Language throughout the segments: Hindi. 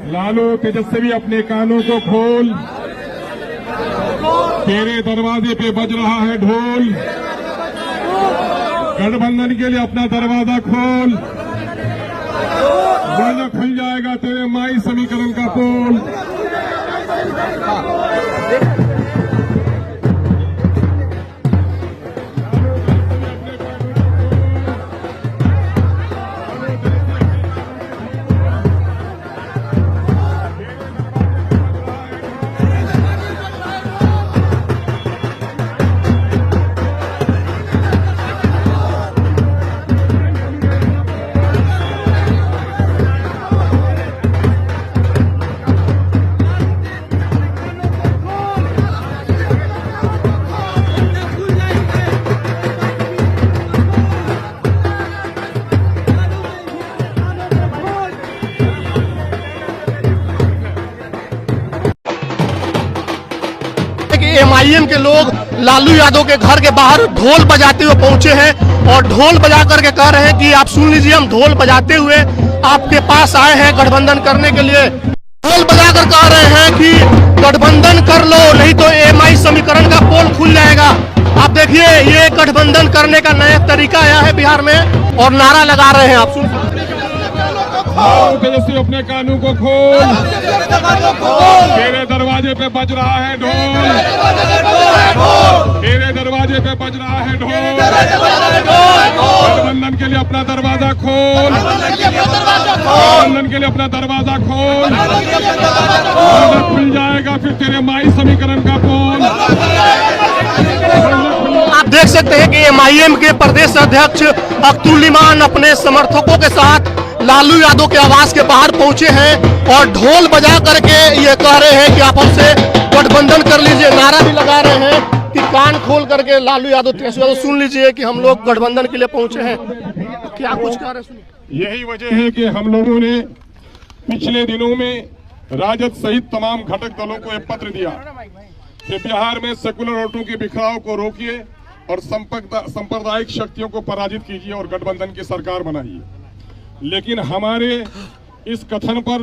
लालू तेजस्वी अपने कानों को खोल, तेरे दरवाजे पे बज रहा है ढोल। गठबंधन के लिए अपना दरवाजा खोल, वरना खुल जाएगा तेरे माई समीकरण का पोल। एमआईएम के लोग लालू यादव के घर के बाहर ढोल बजाते हुए पहुंचे हैं और ढोल बजा करके कह रहे हैं कि आप सुन लीजिए, हम ढोल बजाते हुए आपके पास आए हैं गठबंधन करने के लिए। ढोल बजाकर कह रहे हैं कि गठबंधन कर लो, नहीं तो एमआई समीकरण का पोल खुल जाएगा। आप देखिए, ये गठबंधन करने का नया तरीका आया है बिहार में और नारा लगा रहे हैं। आप सुन तेजस्वी अपने कानों को खोल, तेरे दरवाजे पे बज रहा है ढोल, तेरे दरवाजे पे बज रहा है ढोल। गठबंधन के लिए अपना दरवाजा खोल, गठबंधन के लिए अपना दरवाजा खोल, खुल जाएगा फिर तेरे माई समीकरण का पोल। आप देख सकते हैं कि एमआईएम के प्रदेश अध्यक्ष अख्तुल इमान अपने समर्थकों के साथ लालू यादव के आवास के बाहर पहुंचे हैं और ढोल बजा करके ये कह रहे हैं कि आप हमसे गठबंधन कर लीजिए। नारा भी लगा रहे हैं कि कान खोल करके लालू यादव तेजस्वी यादव सुन लीजिए कि हम लोग गठबंधन के लिए पहुंचे हैं। क्या कुछ कह रहे हैं, सुनिए। यही वजह है कि हम लोगों ने पिछले दिनों में राजद सहित तमाम घटक दलों को एक पत्र दिया कि बिहार में सेकुलर वोटों के बिखराव को रोकिए और सांप्रदायिक शक्तियों को पराजित कीजिए और गठबंधन की सरकार बनाइए। लेकिन हमारे इस कथन पर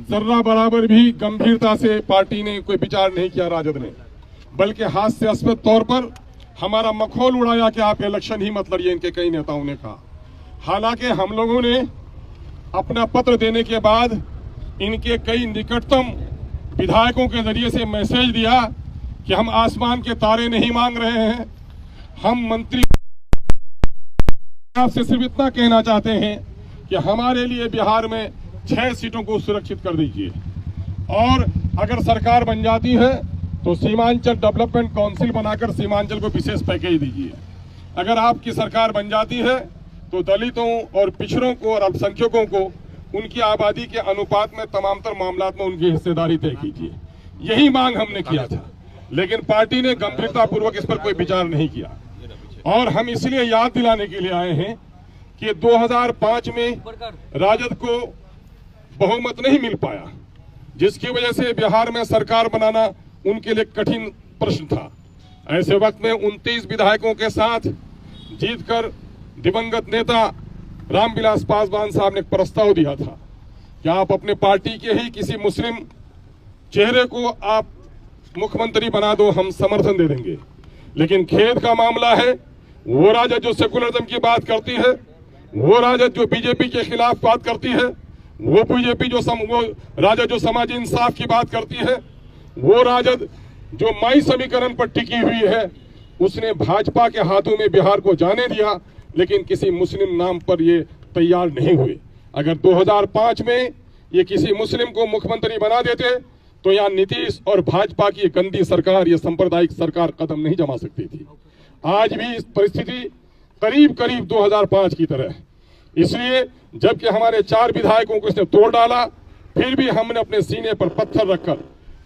जर्रा बराबर भी गंभीरता से पार्टी ने कोई विचार नहीं किया, राजद ने, बल्कि हास्यास्पद तौर पर हमारा मखौल उड़ाया कि आप इलेक्शन ही मत लड़िए, इनके कई नेताओं ने कहा। हालांकि हम लोगों ने अपना पत्र देने के बाद इनके कई निकटतम विधायकों के जरिए से मैसेज दिया कि हम आसमान के तारे नहीं मांग रहे हैं, हम मंत्री आपसे सिर्फ इतना कहना चाहते हैं कि हमारे लिए बिहार में 6 सीटों को सुरक्षित कर दीजिए और अगर सरकार बन जाती है तो सीमांचल डेवलपमेंट काउंसिल बनाकर सीमांचल को विशेष पैकेज दीजिए। अगर आपकी सरकार बन जाती है तो दलितों और पिछड़ों को और अल्पसंख्यकों को उनकी आबादी के अनुपात में तमामतर मामलात में उनकी हिस्सेदारी तय कीजिए। यही मांग हमने किया था, लेकिन पार्टी ने गंभीरतापूर्वक इस पर कोई विचार नहीं किया। और हम इसलिए याद दिलाने के लिए आए हैं कि 2005 में राजद को बहुमत नहीं मिल पाया, जिसकी वजह से बिहार में सरकार बनाना उनके लिए कठिन प्रश्न था। ऐसे वक्त में 29 विधायकों के साथ जीतकर दिवंगत नेता रामविलास पासवान साहब ने एक प्रस्ताव दिया था कि आप अपने पार्टी के ही किसी मुस्लिम चेहरे को आप मुख्यमंत्री बना दो, हम समर्थन दे देंगे। लेकिन खेद का मामला है, वो राजद जो सेकुलरिज्म की बात करती है, वो राजद जो बीजेपी के खिलाफ बात करती है, वो बीजेपी वो राजद जो समाजी इंसाफ की बात करती है, वो राजद जो माई समीकरण पर टिकी हुई है, उसने भाजपा के हाथों में बिहार को जाने दिया, लेकिन किसी मुस्लिम नाम पर ये तैयार नहीं हुए। अगर 2005 में ये किसी मुस्लिम को मुख्यमंत्री बना देते तो यहाँ नीतीश और भाजपा की गंदी सरकार, ये सांप्रदायिक सरकार कदम नहीं जमा सकती थी। आज भी इस परिस्थिति करीब करीब 2005 की तरह है। इसलिए जबकि हमारे 4 विधायकों को इसने तोड़ डाला, फिर भी हमने अपने सीने पर पत्थर रखकर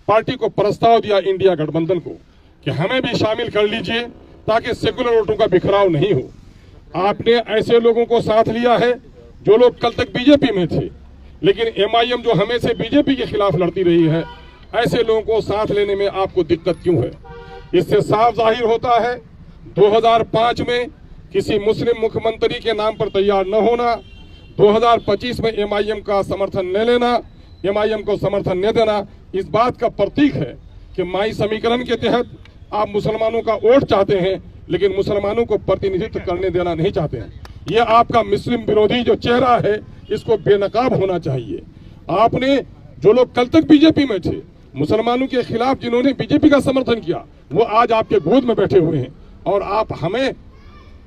पार्टी को प्रस्ताव दिया इंडिया गठबंधन को कि हमें भी शामिल कर लीजिए ताकि सेकुलर वोटों का बिखराव नहीं हो। आपने ऐसे लोगों को साथ लिया है जो लोग कल तक बीजेपी में थे, लेकिन एमआईएम जो हमेशा बीजेपी के खिलाफ लड़ती रही है, ऐसे लोगों को साथ लेने में आपको दिक्कत क्यों है? इससे साफ जाहिर होता है 2005 में किसी मुस्लिम मुख्यमंत्री के नाम पर तैयार न होना, 2025 में एमआईएम का समर्थन न लेना, एमआईएम को समर्थन न देना इस बात का प्रतीक है कि माई समीकरण के तहत आप मुसलमानों का वोट चाहते हैं, लेकिन मुसलमानों को प्रतिनिधित्व करने देना नहीं चाहते हैं। यह आपका मुस्लिम विरोधी जो चेहरा है, इसको बेनकाब होना चाहिए। आपने जो लोग कल तक बीजेपी में थे, मुसलमानों के खिलाफ जिन्होंने बीजेपी का समर्थन किया, वो आज आपके गोद में बैठे हुए हैं और आप हमें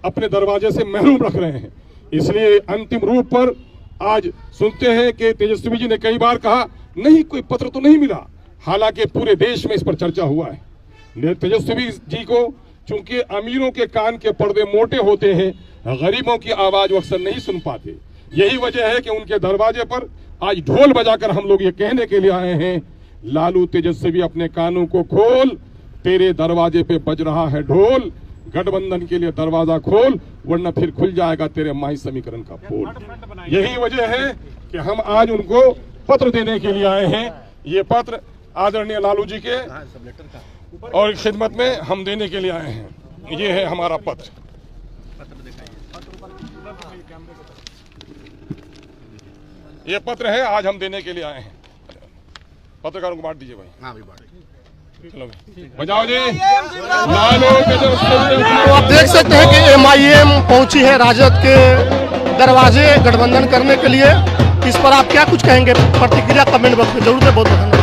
अपने दरवाजे से महरूम रख रहे हैं। इसलिए अंतिम रूप पर आज सुनते हैं कि तेजस्वी जी ने कई बार कहा नहीं, कोई पत्र तो नहीं मिला, हालांकि पूरे देश में इस पर चर्चा हुआ है। तेजस्वी जी को चूंकि अमीरों के कान के पर्दे मोटे होते हैं, गरीबों की आवाज वो अक्सर नहीं सुन पाते। यही वजह है कि उनके दरवाजे पर आज ढोल बजाकर हम लोग ये कहने के लिए आए हैं, लालू तेजस्वी अपने कानों को खोल, तेरे दरवाजे पे बज रहा है ढोल, गठबंधन के लिए दरवाजा खोल, वरना फिर खुल जाएगा तेरे माई समीकरण का पोल। यही वजह है कि हम आज उनको पत्र देने के लिए आए हैं। ये पत्र आदरणीय लालू जी के और खिदमत में हम देने के लिए आए हैं। ये है हमारा पत्र। ये पत्र है, आज हम देने के लिए आए हैं। पत्रकारों को बांट दीजिए भाई। हाँ भाई बांट। चलो बजाओ जी। लालू तो आप देख सकते हैं कि एमआईएम पहुंची है राजद के दरवाजे गठबंधन करने के लिए। इस पर आप क्या कुछ कहेंगे? प्रतिक्रिया कमेंट बॉक्स में जरूर दें। बहुत बहुत धन्यवाद।